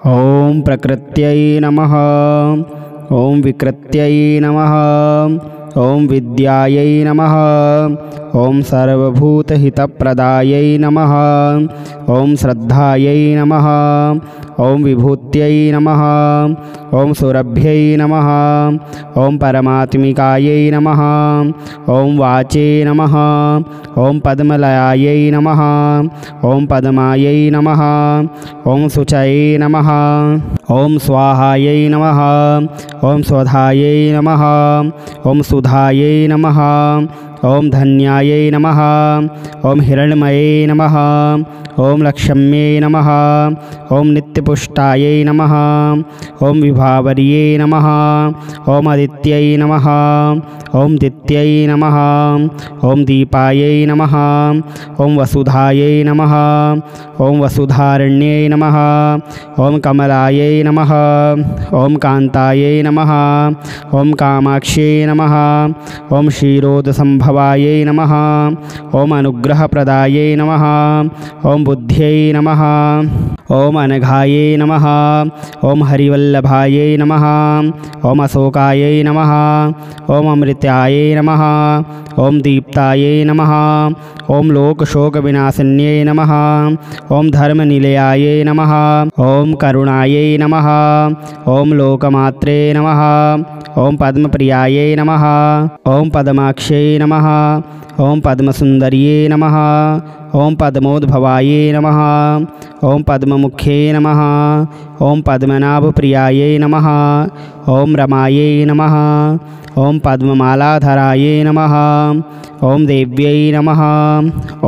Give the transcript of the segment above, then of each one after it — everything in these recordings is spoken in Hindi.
ॐ प्रकृत्यै नमः। ॐ विकृत्यै नमः। ॐ विद्यायै नमः। ॐ सर्वभूतहितप्रदायै नमः। ॐ श्रद्धायै नमः। ॐ विभूत्यै नमः। ॐ सुरभ्यै नमः। ॐ परमात्मिकायै नमः। ॐ वाचे नमः। ॐ पद्मलयायै नमः। ॐ पद्मायै नमः। ॐ शुचये नमः। ॐ स्वाहायै नमः। ॐ स्वधायै नमः। ॐ सुधायै नमः। ॐ धन्यायै नमः। ॐ हिरण्मये नमः। ॐ लक्ष्म्ये नमः। ॐ नित्यपुष्टायै नमः। ॐ विभावर्ये नमः। ॐ आदित्यै नमः। ॐ दित्यै नमः। ॐ दीपायै नमः। ॐ वसुधायै नमः। ॐ वसुधारण्ये नमः। ॐ कमलायै नमः। ॐ कान्तायै नमः। ॐ कामाक्ष्यै नमः। ॐ क्षीरोदसम्भवायै नमः। ॐ अनुग्रहप्रदायै नमः। ॐ बुद्ध्यै नमः। ॐ अनघायै नमः। ॐ हरिवल्लभायै नमः। ॐ अशोकायै नमः। ॐ अमृतायै नमः। ॐ दीप्तायै नमः। ॐ लोकशोकविनाशिन्यै नमः। ॐ धर्मनिलयायै नमः। ॐ करुणायै नमः। ॐ लोकमात्रे नमः। ॐ पद्मप्रियायै नमः। ॐ पद्माक्ष्यै नमः। ॐ पद्मसुन्दर्यै नमः। ॐ पद्मोद्भवायै नमः। ॐ पद्ममुख्यै नमः। ॐ पद्मनाभप्रियायै नमः। ॐ रमायै नमः। ॐ पद्ममालाधरायै नमः। ॐ देव्यै नमः।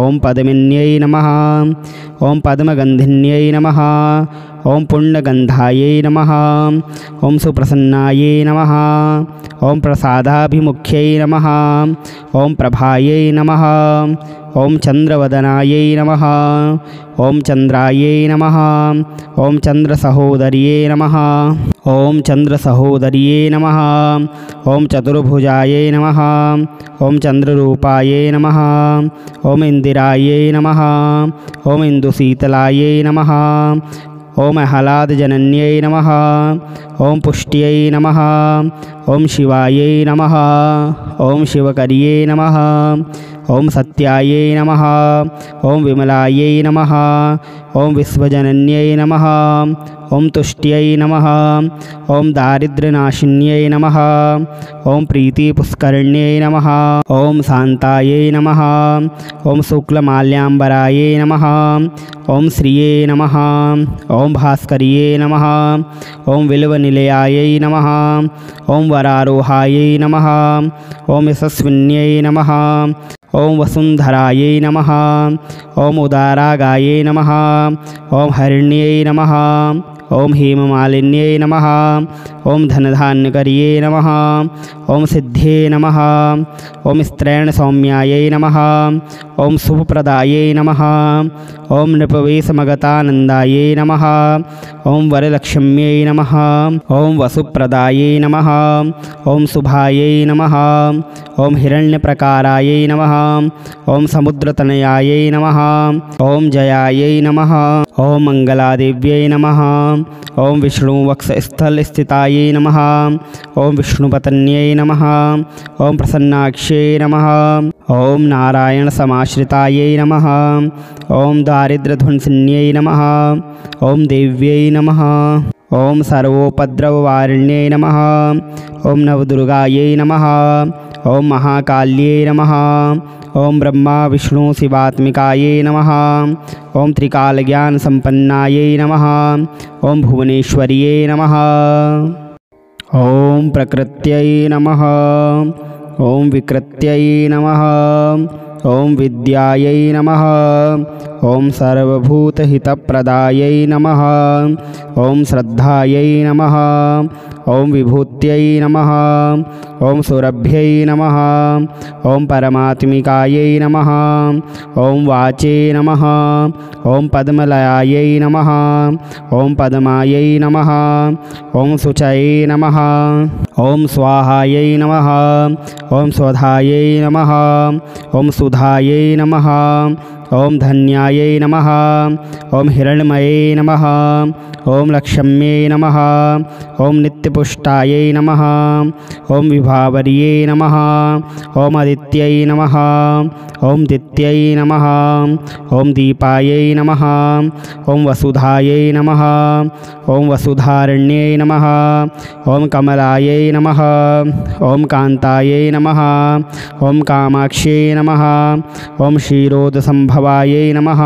ॐ पद्मिन्यै नमः। ॐ पद्मगन्धिन्यै नमः। ॐ पुण्यगन्धायै नमः। ॐ सुप्रसन्नायै नमः। ॐ प्रसादाभिमुख्यै नमः। ॐ प्रभायै नमः। ॐ चन्द्रवदनायै नमः। ॐ चन्द्रायै नमः। ॐ चन्द्रसहोदर्ये नमः। ॐ चन्द्रसहोदर्ये नमः। ॐ चतुर्भुजायै नमः। ॐ चन्द्ररूपायै नमः। ॐ इन्दिरायै नमः। ॐ इन्दुशीतलायै नमः। ॐ आह्लादजनन्यै नमः। ॐ पुष्ट्यै नमः। ॐ शिवायै नमः। ॐ शिवकर्ये नमः। ॐ सत्यायै नमः। ॐ विमलायै नमः। ॐ विश्वजनन्यै नमः। ॐ तुष्ट्यै नमः। ॐ दारिद्र्यनाशिन्यै नमः। ॐ प्रीतिपुष्करिण्यै नमः। ॐ शान्तायै नमः। ॐ शुक्लमाल्याम्बरायै नमः। ॐ श्रिये नमः। ॐ भास्कर्ये नमः। ॐ विल्वनिलयायै नमः। ॐ वरारोहायै नमः। ॐ यशस्विन्यै नमः। ॐ वसुन्धरायै नमः। ॐ उदारागायै नमः। ॐ हरिण्यै नमः। ॐ हेममालिन्यै नमः। ॐ धनधान्यकर्ये नमः। ॐ सिद्धे नमः। ॐ स्त्रैणसौम्यायै नमः। ॐ शुभप्रदायै नमः। ॐ नृपवेशमगतानन्दायै नमः। ॐ वरलक्ष्म्यै नमः। ॐ वसुप्रदायै नमः। ॐ शुभायै नमः। ॐ हिरण्यप्रकारायै नमः। ॐ समुद्रतनयायै नमः। ॐ जयायै नमः। ॐ मङ्गलादेव्यै नमः। ॐ विष्णुवक्षस्थलस्थितायै नमः। ॐ विष्णुपत्न्यै नमः। ॐ प्रसन्नाक्ष्यै नमः। ॐ नारायणसमाश्रितायै नमः। ॐ दारिद्र्यध्वंसिन्यै नमः। ॐ देव्यै नमः। ॐ सर्वोपद्रववारिण्यै नमः। ॐ नवदुर्गायै नमः। ॐ महाकाल्यै नमः। ॐ ब्रह्मा विष्णु शिवात्मिकायै नमः। ॐ त्रिकालज्ञानसम्पन्नायै नमः। ॐ भुवनेश्वर्यै नमः। ॐ प्रकृत्यै नमः। ॐ विकृत्यै नमः। ॐ विद्यायै नमः। ॐ सर्वभूतहितप्रदायै नमः। ॐ श्रद्धायै नमः। ॐ विभूत्यै नमः। ॐ सुरभ्यै नमः। ॐ परमात्मिकायै नमः। ॐ वाचे नमः। ॐ पद्मलयायै नमः। ॐ पद्मायै नमः। ॐ शुचये नमः। ओम स्वाहायै नमः। ओम स्वधायै नमः। ओम सुधायै नमः। ओम धन्यायै नमः। ओम हिरण्मये नमः। ओम लक्ष्म्ये नमः। ओम नित्यपुष्टायै नमः। ओम विभावर्ये नमः। ओम आदित्यै नमः। ओम दित्यै नमः। ओम दीपायै नमः। ओम वसुधायै नमः। ओम वसुधारण्यै नमः। ओम कमलायै नमः। ओम कान्तायै नमः। ओम कामाक्ष्यै नमः। ओम क्षीरोदसंभवायै नमः।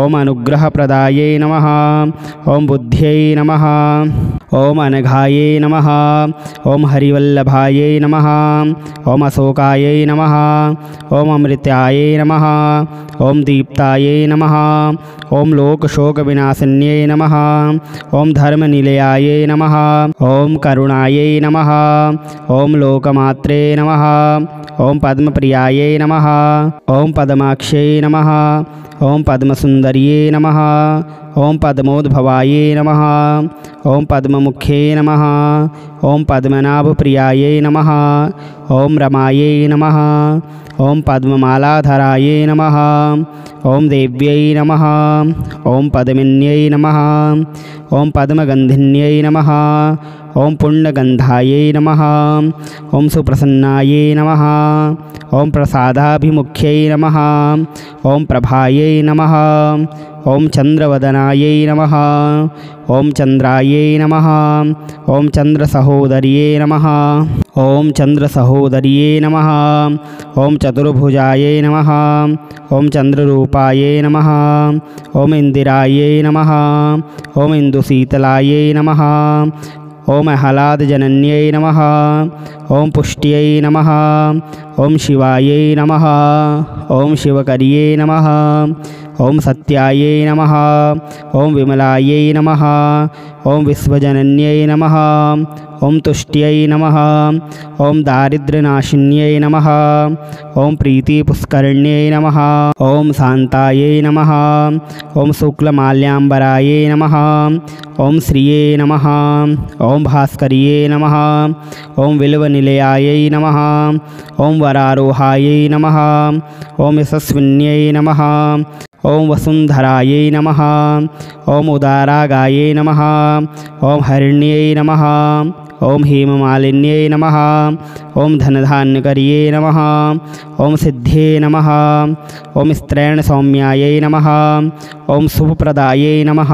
ओम अनुग्रहप्रदायै नमः। ओम बुद्ध्यै नमः। ओम अनघायै नमः। ओम हरिवल्लभायै नमः। ओम अशोकायै नमः। ओम अमृतायै नमः। ओम दीप्तायै नमः। ओम लोकशोकविनाशिन्यै नमः। ओम धर्मनिलयायै नमः। ओम करुणायै नमः। ओम लोकमात्रे नमः। ओम पद्मप्रियायै नमः। ओम पद्माक्ष्यै नमः। ओम पद्मसुन्दर्यै नमः। ओम पद्मोद्भवायै नमः। ओम पद्ममुख्यै नमः। ओम पद्मनाभप्रियायै नमः। ओम रमायै नमः। ओम पद्ममालाधरायै नमः। ओम देव्यै नमः। ओम पद्मिन्यै नमः। ओम पद्मगन्धिन्यै नमः। ओम पुण्यगन्धायै नमः। ओम सुप्रसन्नायै नमः। ओम प्रसादाभिमुख्यै नमः। ओम प्रभायै नमः। ओम चन्द्रवदनायै नमः। ओम चन्द्रायै नमः। ओम चन्द्रसहोदर्यै नमः। ओम चन्द्रसहोदर्यै नमः। ओम चतुर्भुजायै नमः। ओम चन्द्ररूपायै नमः। ओम इन्दिरायै नमः। ओम इन्दुशीतलायै नमः। ओम आह्लादजनन्यै नमः। ओम पुष्ट्यै नमः। ओम शिवायै नमः। ओम शिवकर्यै नमः। ओम सत्यायै नमः। ओम विमलायै नमः। ओम विश्वजनन्यै नमः। ओम तुष्ट्यै नमः। ओम दारिद्र्यनाशिन्यै नमः। ओम प्रीतिपुष्करिण्यै नमः। ओम शान्तायै नमः। ओम शुक्लमाल्याम्बरायै नमः। ओम श्रिये नमः। ओम भास्कर्ये नमः। ओम विल्वनिलयायै नमः। ओम वरारोहायै नमः। ओम यशस्विन्यै नमः। ओम वसुन्धरायै नमः। ओम उदारागायै नमः। ओम हरिण्यै नमः। ओम हेममालिन्यै नमः। ओम धनधान्यकर्ये नमः। ओम सिद्धे नमः। ओम स्त्रैणसौम्यायै नमः। ओम शुभप्रदायै नमः।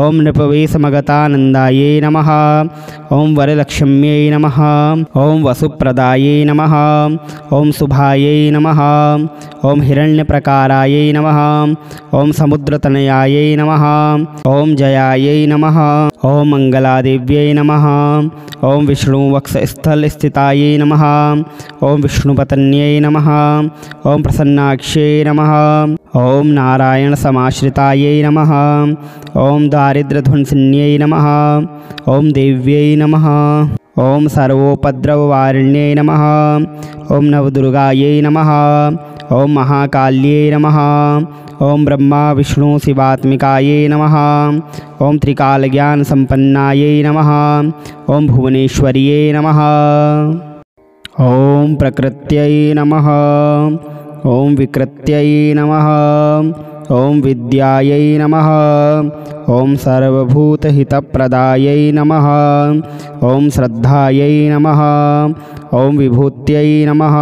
ओम नृपवेशमगतानन्दायै नमः। ओम वरलक्ष्म्यै नमः। ओम वसुप्रदायै नमः। ओम शुभायै नमः। ओम हिरण्यप्रकारायै नमः। ओम समुद्रतनयायै नमः। ओम जयायै नमः। ओम मंगलादेव्यै नमः। ओम विष्णुवक्षस्थलस्थितायै नमः। ओम विष्णुपत्न्यै नमः। ओम प्रसन्नाक्ष्यै नमः। ओम नारायणसमाश्रितायै नमः। ओम दारिद्र्यध्वंसिन्यै नमः। ओम देव्यै नमः। ओम सर्वोपद्रववारिण्यै नमः। ओम नवदुर्गायै नमः। ओम महाकाल्यै नमः। ओम ब्रह्मा विष्णु शिवात्मिकायै नमः। ओम त्रिकालज्ञानसम्पन्नायै नमः। ओम भुवनेश्वर्यै नमः। ओम प्रकृत्यै नमः। ओम विकृत्यै नमः। ओम विद्यायै नमः। ओम सर्वभूतहितप्रदायै नमः। ओम श्रद्धायै नमः। ओम विभूत्यै नमः।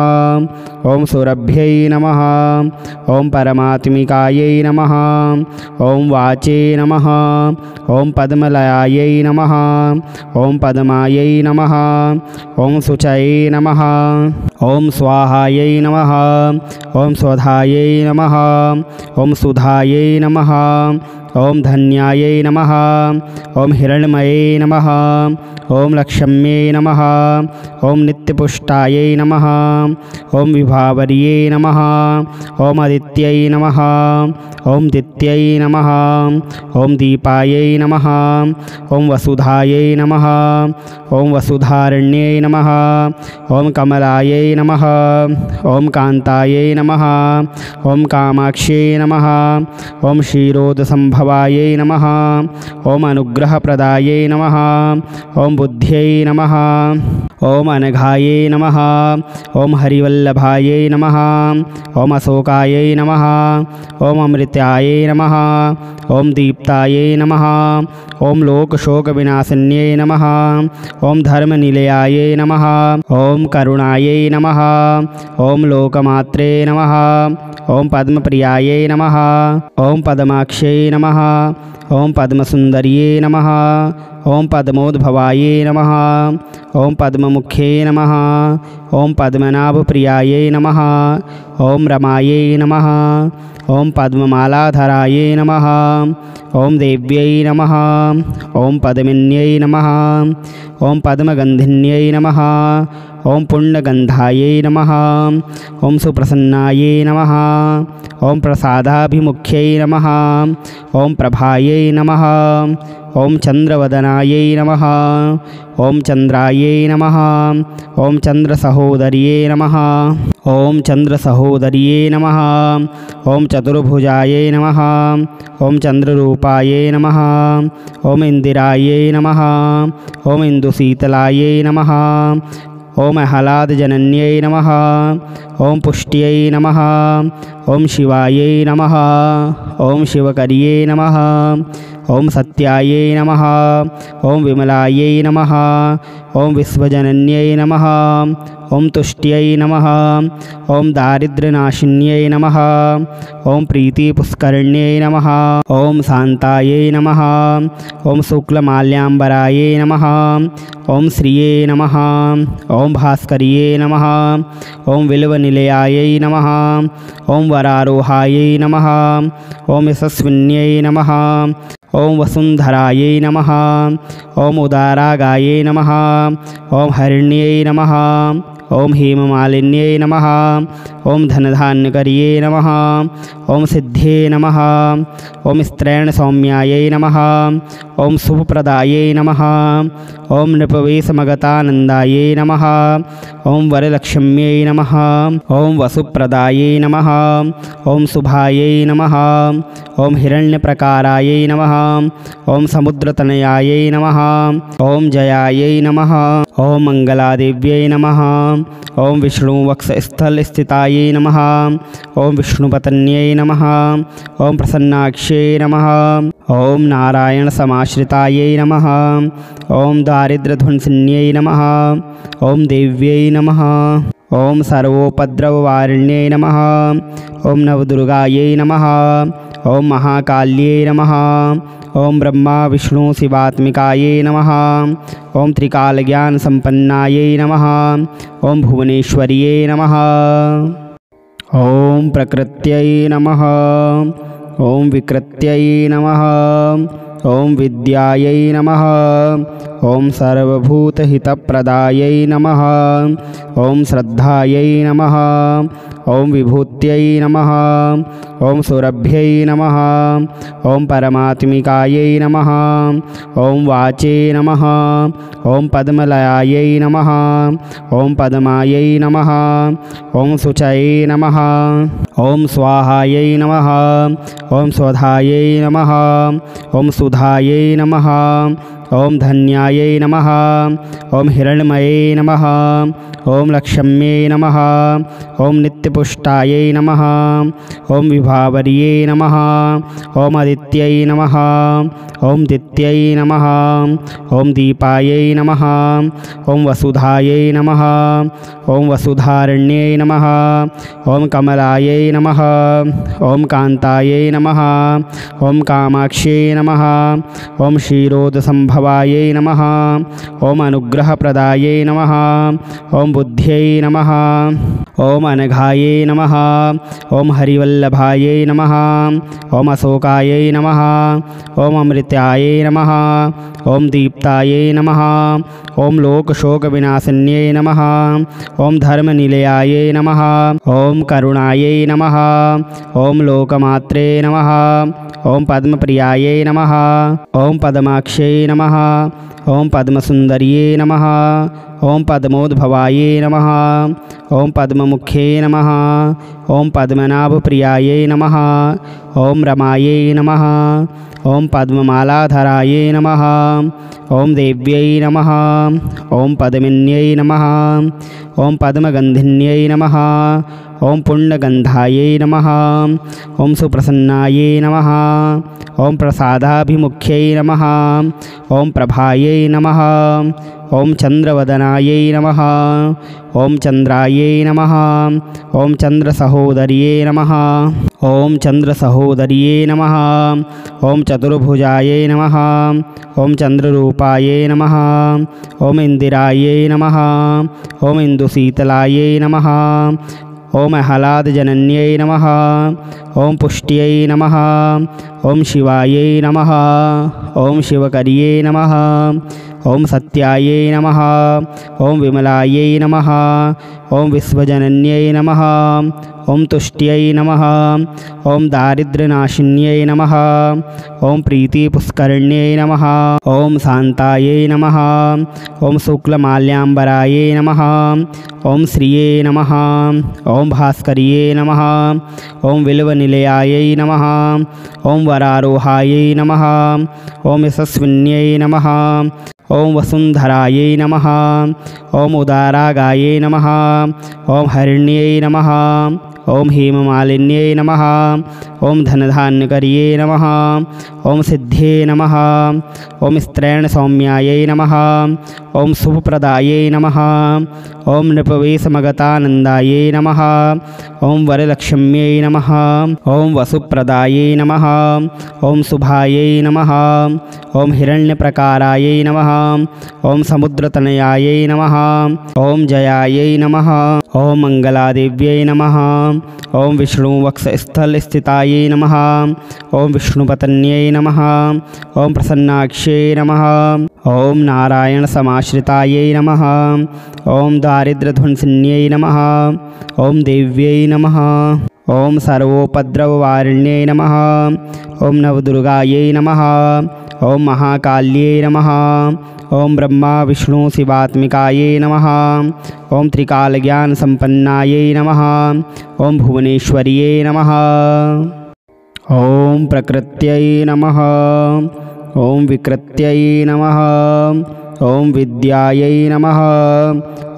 ओम सुरभ्यै नमः। ओम परमात्मिकायै नमः। ओम वाचे नमः। ओम पद्मलयायै नमः। ओम पद्मायै नमः। ओम शुचये नमः। ओम स्वाहायै नमः। ओम स्वधायै नमः। ओम सुधायै नमः। ओम धन्यायै नमः। ओम हिरण्मये नमः। ओम लक्ष्म्ये नमः। ओम नित्यपुष्टायै नमः। ओम विभावर्ये नमः। ओम आदित्यै नमः। ओम दित्यै नमः। ओम दीपायै नमः। ओम वसुधायै नमः। ओम वसुधारण्यै नमः। ओम कमलायै नमः। ओम कान्तायै नमः। ओम कामाक्ष्यै नमः। ओम क्षीरोदसंभवायै पद्मसंभवायै नमः। ओम अनुग्रहप्रदायै नमः। ओम बुद्ध्यै नमः। ओम अनघायै नमः। ओम हरिवल्लभायै नमः। ओम अशोकायै नमः। ओम अमृतायै नमः। ओम दीप्तायै नमः। ओम लोकशोकविनाशिन्यै नमः। ओम धर्मनिलयायै नमः। ओम करुणायै नमः। ओम लोकमात्रे नमः। ओम पद्मप्रियायै नमः। ओम पद्माक्ष्यै नमः। ओम पद्मसुन्दर्यै नमः। ओम पद्मोद्भवायै नमः। ओम पद्ममुख्यै नमः। ओम पद्मनाभप्रियायै नमः। ओम रमायै नमः। ओम पद्ममालाधरायै नमः। ओम देव्यै नमः। ओम पद्मिन्यै नमः। ओम पद्मगन्धिन्यै नमः। ओम पुण्यगन्धायै नमः। ओम सुप्रसन्नायै नमः। ओम प्रसादाभिमुख्यै नमः। ओम प्रभायै नमः। ओम चन्द्रवदनायै नमः। ओम चन्द्रायै नमः। ओम चन्द्रसहोदर्यै नमः। ओम चन्द्रसहोदर्यै नमः। ओम चतुर्भुजायै नमः। ओम चन्द्ररूपायै नमः। ओम इन्दिरायै नमः। ओम इन्दुशीतलायै नमः। ओम आह्लादजनन्यै नमः। ओम पुष्ट्यै नमः। ओम शिवायै नमः। ओम शिवकर्यै नमः। ओम सत्यायै नमः। ओम विमलायै नमः। ओम विश्वजनन्यै नमः। ओम तुष्ट्यै नमः। ओम दारिद्र्यनाशिन्यै नमः। ओम प्रीतिपुष्करिण्यै नमः। ओम शान्तायै नमः। ओम शुक्लमाल्याम्बरायै नमः। ओम श्रिये नमः। ओम भास्कर्ये नमः। ओम विल्वनिलयायै नमः। ओम वरारोहायै नमः। ओम यशस्विन्यै नमः। ओम वसुन्धरायै नमः। ओम उदारागायै नमः। ओम हरिण्यै नमः। ओम हेममालिन्यै नमः। ओम धनधान्यकर्ये नमः। ओम सिद्धे नमः। ओम स्त्रैणसौम्यायै नमः। ओम शुभप्रदायै नमः। ओम नृपवेशमगतानन्दायै नमः। ओम वरलक्ष्म्यै नमः। ओम वसुप्रदायै नमः। ओम शुभायै नमः। ओम हिरण्यप्रकारायै नमः। ओम समुद्रतनयायै नमः। ओम जयायै नमः। ओम मंगलादेव्यै नमः। ओम विष्णुवक्षस्थलस्थितायै नमः। ओम विष्णुपत्न्यै नमः। ओम प्रसन्नाक्ष्यै नमः। ओम नारायणसमाश्रितायै नमः। ओम दारिद्र्यध्वंसिन्यै नमः। ओम देव्यै नमः। ओम सर्वोपद्रववारिण्यै नमः। ओम नवदुर्गायै नमः। ओम महाकाल्यै नमः। ओम ब्रह्मा विष्णु शिवात्मिकायै नमः। ओम त्रिकालज्ञानसम्पन्नायै नमः। ओम भुवनेश्वर्यै नमः। ओम प्रकृत्यै नमः। ओम विकृत्यै नमः। ओम विद्यायै नमः। ओम सर्वभूतहितप्रदायै नमः। ओम श्रद्धायै नमः। ओम विभूत्यै नमः। ओम सुरभ्यै नमः। ओम परमात्मिकायै नमः। ओम वाचे नमः। ओम पद्मलयायै नमः। ओम पद्मायै नमः। ओम शुचये नमः। ओम स्वाहायै नमः। ओम स्वधायै नमः। ओम सुधायै नमः। ओम धन्यायै नमः। ओम हिरण्मये नमः। ओम लक्ष्म्यै नमः। ओम नित्यपुष्टायै नमः। ओम विभावर्यै नमः। ओम आदित्यै नमः। ओम दित्यै नमः। ओम दीपायै नमः। ओम वसुधायै नमः। ओम वसुधारण्यै नमः। ओम कमलायै नमः। ओम कान्तायै नमः। ओम कामाक्ष्यै नमः। ओम क्षीरोदसम्भवायै नमः। ओम अनुग्रहप्रदायै नमः। ओम बुद्ध्यै नमः। ओम अनघायै नमः। ओम हरिवल्लभायै नमः। ओम अशोकायै नमः। ओम अमृतायै नमः। ओम दीप्तायै नमः। ओम लोकशोकविनाशिन्यै नमः। ओम धर्मनिलयायै नमः। ओम करुणायै नमः। ओम लोकमात्रे नमः। ओम पद्मप्रियायै नमः। ओम पद्माक्ष्यै नमः। नमः। ॐ पद्मसुन्दर्ये नमः। ॐ पद्मोद्भवाये नमः। ॐ पद्ममुख्ये नमः। ॐ पद्मनाभप्रियायै नमः। ॐ रमायै नमः। ॐ पद्ममालाधरायै नमः। ॐ देव्यै नमः। ॐ पद्मिन्यै नमः। ॐ पद्मगन्धिन्यै नमः। ॐ पुण्यगन्धायै नमः। ॐ सुप्रसन्नायै नमः। ॐ प्रसादाभिमुख्यै नमः। ॐ प्रभायै नमः। ॐ चन्द्रवदनायै नमः। ॐ चन्द्रायै नमः। ॐ चन्द्रसहोदर्ये नमः। ॐ चन्द्रसहोदर्ये नमः। ॐ चतुर्भुजायै नमः। ॐ चन्द्ररूपायै नमः। ॐ इन्दिरायै नमः। ॐ इन्दुशीतलायै नमः। ॐ आह्लादजनन्यै नमः। ॐ पुष्ट्यै नमः। ॐ शिवायै नमः। ॐ शिवकर्ये नमः। ॐ सत्यायै नमः। ॐ विमलायै नमः। ॐ विश्वजनन्यै नमः। ॐ तुष्ट्यै नमः। ॐ दारिद्र्यनाशिन्यै नमः। ॐ प्रीतिपुष्करिण्यै नमः। ॐ शान्तायै नमः। ॐ शुक्लमाल्याम्बरायै नमः। ॐ श्रिये नमः। ॐ भास्कर्ये नमः। ॐ बिल्वनिलयायै नमः। ॐ वरारोहायै नमः। ॐ यशस्विन्यै नमः। ॐ वसुन्धरायै नमः। ॐ उदारागायै नमः। ॐ हरिण्यै नमः। ॐ हेममालिन्यै नमः। ॐ धनधान्यकर्ये नमः। ॐ सिद्धे नमः। ॐ स्त्रैणसौम्यायै नमः। ॐ शुभप्रदायै नमः। ॐ नृपवेशमगतानन्दायै नमः। ॐ वरलक्ष्म्यै नमः। ॐ वसुप्रदायै नमः। ॐ शुभायै नमः। ॐ हिरण्यप्रकारायै नमः। ॐ समुद्रतनयायै नमः। ॐ जयायै नमः। ॐ मङ्गलादेव्यै नमः। ॐ विष्णुवक्षस्थलस्थितायै नमः। ॐ विष्णुपत्न्यै नमः। ॐ प्रसन्नाक्ष्यै नमः। ॐ नारायणसमाश्रितायै नमः। ॐ दारिद्र्यध्वंसिन्यै नमः। ॐ देव्यै नमः। ॐ सर्वोपद्रववारिण्यै नमः। ॐ नवदुर्गायै नमः। ॐ महाकाल्यै नमः। ॐ ब्रह्मा विष्णु शिवात्मिकायै नमः। ॐ त्रिकालज्ञानसम्पन्नायै नमः। ॐ भुवनेश्वर्यै नमः। ॐ प्रकृत्यै नमः। ॐ विकृत्यै नमः। ॐ विद्यायै नमः।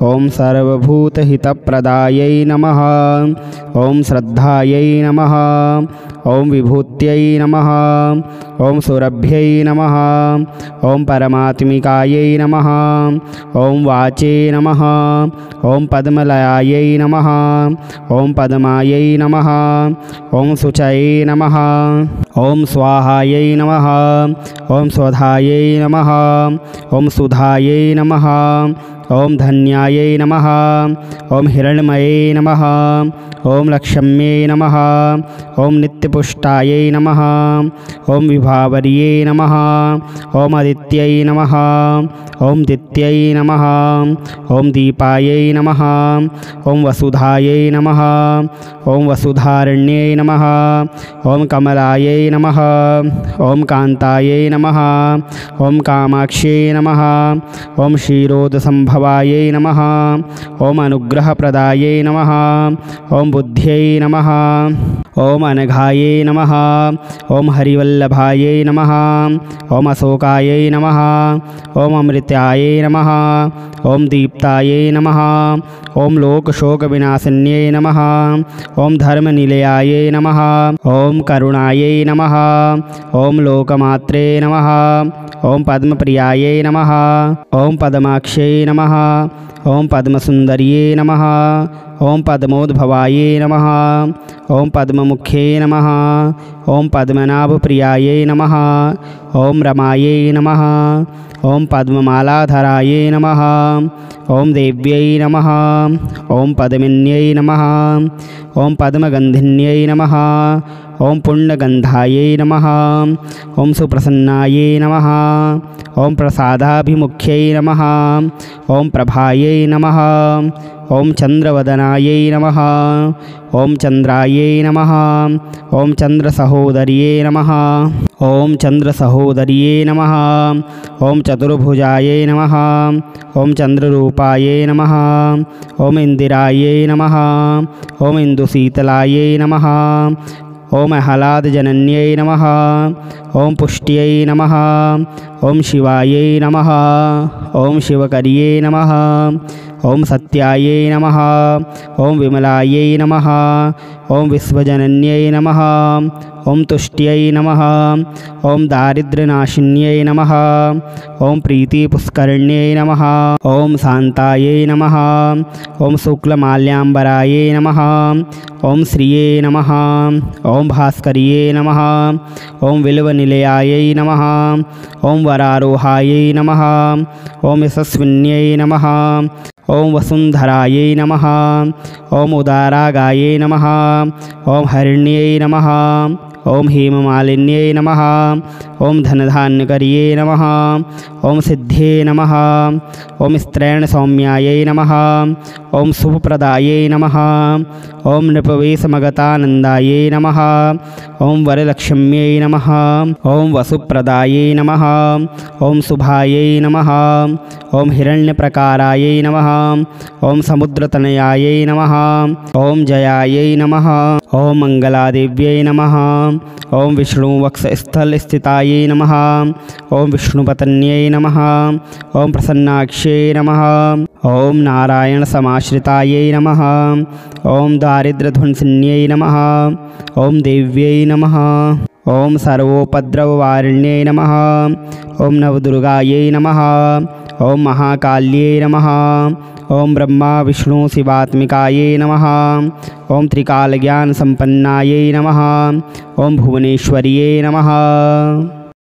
ॐ सर्वभूतहितप्रदायै नमः। ॐ श्रद्धायै नमः। ॐ विभूत्यै नमः। ॐ सुरभ्यै नमः। ॐ परमात्मिकायै नमः। ॐ वाचे नमः। ॐ पद्मलयायै नमः। ॐ पद्मायै नमः। ॐ शुचये नमः। ॐ स्वाहायै नमः। ॐ स्वधायै नमः। ॐ सुधायै नमः। ॐ धन्यायै नमः। ॐ हिरण्मये नमः। ॐ लक्ष्म्यै नमः। ॐ नित्यपुष्टायै नमः। ॐ विभावर्ये नमः। ॐ आदित्यै नमः। ॐ दित्यै नमः। ॐ दीपायै नमः। ॐ वसुधायै नमः। ॐ वसुधारण्यै नमः। ॐ कमलायै नमः। ॐ कान्तायै नमः। ॐ कामाक्ष्यै नमः। ॐ क्षीरोदसम्भवायै नमः। ॐ अनुग्रहप्रदायै नमः। ॐ बुद्ध्यै नमः। ॐ अनघायै नमः। ॐ हरिवल्लभायै नमः। ॐ अशोकायै नमः। ॐ अमृतायै नमः। ॐ दीप्तायै नमः। ॐ लोकशोकविनाशिन्यै नमः। ॐ धर्मनिलयायै नमः। ॐ करुणायै नमः। ॐ लोकमात्रे नमः। ॐ पद्मप्रियायै नमः। ॐ पद्माक्ष्यै नमः। ॐ पद्मसुन्दर्ये नमः। ॐ पद्मोद्भवायै नमः। ॐ पद्ममुख्ये नमः। ॐ पद्मनाभप्रियायै नमः। ॐ रमायै नमः। ॐ पद्ममालाधरायै नमः। ॐ देव्यै नमः। ॐ पद्मिन्यै नमः। ॐ पद्मगन्धिन्यै नमः। ॐ पुण्यगन्धायै नमः। ॐ सुप्रसन्नायै नमः। ॐ प्रसादाभिमुख्यै नमः। ॐ प्रभायै नमः। ॐ चन्द्रवदनायै नमः। ॐ चन्द्रायै नमः। ॐ चन्द्रसहो सहोदर्ये नमः। ओम चंद्र सहोदर्ये नमः। ओम चतुर्भुजायै नमः। ओम चंद्ररूपायै नमः। ओम इंदिरायै नमः। ओम इंदुशीतलायै नमः। ओम आह्लादजनन्यै नमः। ओम पुष्ट्यै नमः। ओम शिवायै नमः। ओम शिवकर्ये नमः। ओम सत्यायै नमः। ओम विमलायै नमः। ओम विश्वजनन्यै नमः। ओम तुष्ट्यै नमः। ओम दारिद्र्यनाशिन्यै नमः। ओम प्रीतिपुष्करिण्यै नमः। ओम शान्तायै नमः। ओम शुक्लमाल्याम्बरायै नमः। ओम श्रिये नमः। ओम भास्कर्ये नमः। ओम बिल्वनिलयायै नमः। ओम वरारोहायै नमः। ओम यशस्विन्यै नमः। ओम वसुन्धरायै नमः। ओम उदारागायै नमः। ओम हरिण्यै नमः। ओम हेममालिन्यै नमः। ओम धनधान्यकर्ये नमः। ओम सिद्धे नमः। ओम स्त्रैणसौम्यायै नमः। ओम शुभप्रदायै नमः। ओम नृपवेशमगतानन्दायै नमः। ओम वरलक्ष्म्यै नमः। ओम वसुप्रदायै नमः। ओम शुभायै नमः। ओम हिरण्यप्रकारायै नमः। ओम समुद्रतनयायै नमः। ओम जयायै नमः। ओम मंगलादेव्यै नमः। ओम विष्णुवक्षस्थलस्थितायै नमः। ओम विष्णुपत्न्यै नमः। ओम प्रसन्नाक्ष्यै नमः। ओम नारायणसमाश्रितायै नमः। ओम दारिद्र्यध्वंसिन्यै नमः। ओम देव्यै नमः। ओम सर्वोपद्रववारिण्यै नमः। ओम नवदुर्गायै नमः। ओम महाकाल्यै नमः। ओम ब्रह्मा विष्णु शिवात्मिकायै नमः। ओम त्रिकालज्ञानसम्पन्नायै नमः। ओम भुवनेश्वर्यै नमः।